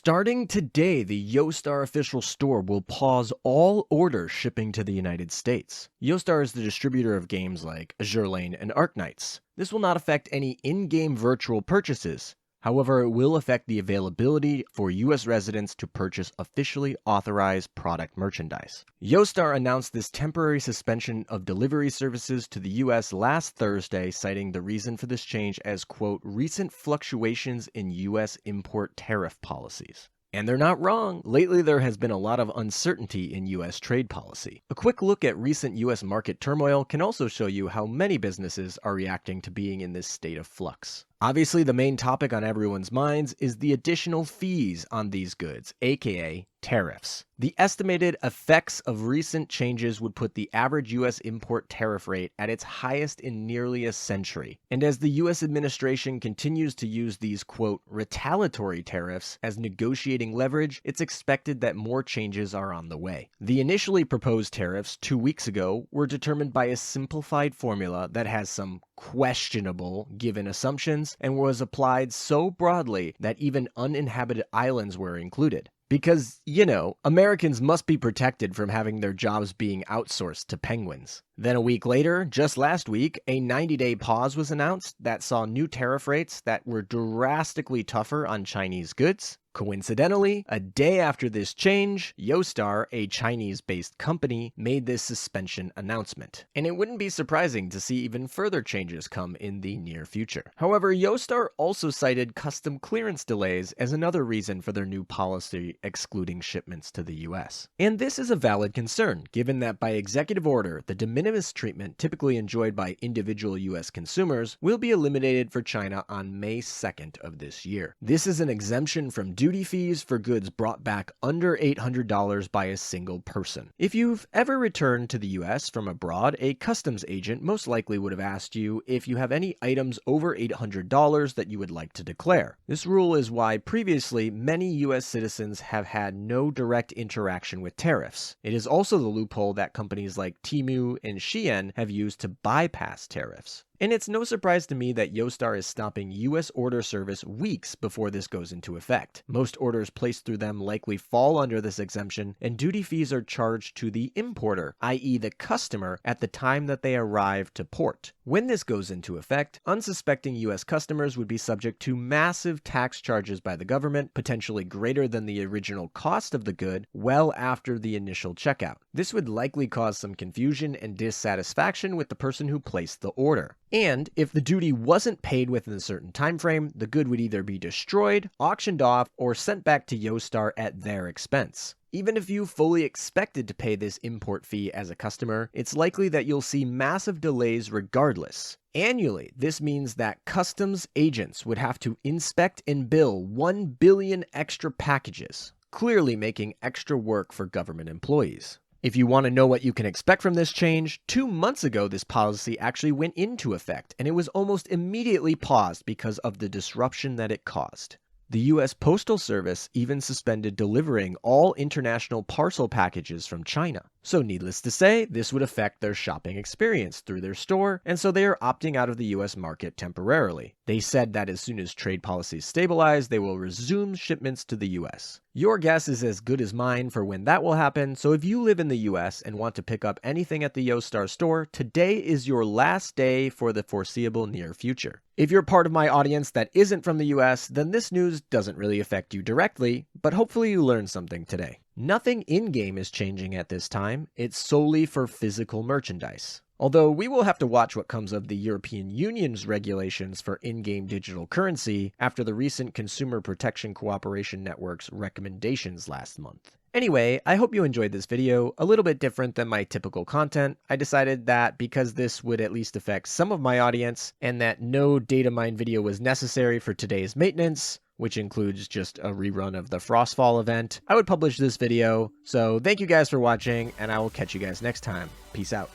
Starting today, the Yostar official store will pause all orders shipping to the United States. Yostar is the distributor of games like Azur Lane and Arknights. This will not affect any in-game virtual purchases. However, it will affect the availability for U.S. residents to purchase officially authorized product merchandise. Yostar announced this temporary suspension of delivery services to the U.S. last Thursday, citing the reason for this change as, quote, recent fluctuations in U.S. import tariff policies. And they're not wrong. Lately, there has been a lot of uncertainty in U.S. trade policy. A quick look at recent U.S. market turmoil can also show you how many businesses are reacting to being in this state of flux. Obviously, the main topic on everyone's minds is the additional fees on these goods, aka tariffs. The estimated effects of recent changes would put the average U.S. import tariff rate at its highest in nearly a century. And as the U.S. administration continues to use these, quote, retaliatory tariffs as negotiating leverage, it's expected that more changes are on the way. The initially proposed tariffs 2 weeks ago were determined by a simplified formula that has some questionable given assumptions and was applied so broadly that even uninhabited islands were included. Because, you know, Americans must be protected from having their jobs being outsourced to penguins. Then a week later, just last week, a 90-day pause was announced that saw new tariff rates that were drastically tougher on Chinese goods. Coincidentally, a day after this change, Yostar, a Chinese-based company, made this suspension announcement. And it wouldn't be surprising to see even further changes come in the near future. However, Yostar also cited custom clearance delays as another reason for their new policy excluding shipments to the US. And this is a valid concern, given that by executive order, the de minimis treatment typically enjoyed by individual US consumers will be eliminated for China on May 2nd of this year. This is an exemption from duty fees for goods brought back under $800 by a single person. If you've ever returned to the US from abroad, a customs agent most likely would have asked you if you have any items over $800 that you would like to declare. This rule is why previously many US citizens have had no direct interaction with tariffs. It is also the loophole that companies like Temu and Shein have used to bypass tariffs. And it's no surprise to me that Yostar is stopping US order service weeks before this goes into effect. Most orders placed through them likely fall under this exemption, and duty fees are charged to the importer, i.e. the customer, at the time that they arrive to port. When this goes into effect, unsuspecting US customers would be subject to massive tax charges by the government, potentially greater than the original cost of the good, well after the initial checkout. This would likely cause some confusion and dissatisfaction with the person who placed the order. And if the duty wasn't paid within a certain time frame, the good would either be destroyed, auctioned off, or sent back to Yostar at their expense. Even if you fully expected to pay this import fee as a customer, it's likely that you'll see massive delays regardless. Annually, this means that customs agents would have to inspect and bill 1 billion extra packages, clearly making extra work for government employees. If you want to know what you can expect from this change, 2 months ago this policy actually went into effect, and it was almost immediately paused because of the disruption that it caused. The U.S. Postal Service even suspended delivering all international parcel packages from China. So needless to say, this would affect their shopping experience through their store, and so they are opting out of the U.S. market temporarily. They said that as soon as trade policies stabilize, they will resume shipments to the U.S. Your guess is as good as mine for when that will happen, so if you live in the US and want to pick up anything at the Yostar store, today is your last day for the foreseeable near future. If you're part of my audience that isn't from the US, then this news doesn't really affect you directly, but hopefully you learned something today. Nothing in-game is changing at this time, it's solely for physical merchandise. Although we will have to watch what comes of the European Union's regulations for in-game digital currency after the recent Consumer Protection Cooperation Network's recommendations last month. Anyway, I hope you enjoyed this video. A little bit different than my typical content. I decided that because this would at least affect some of my audience and that no data mine video was necessary for today's maintenance, which includes just a rerun of the Frostfall event, I would publish this video. So thank you guys for watching, and I will catch you guys next time. Peace out.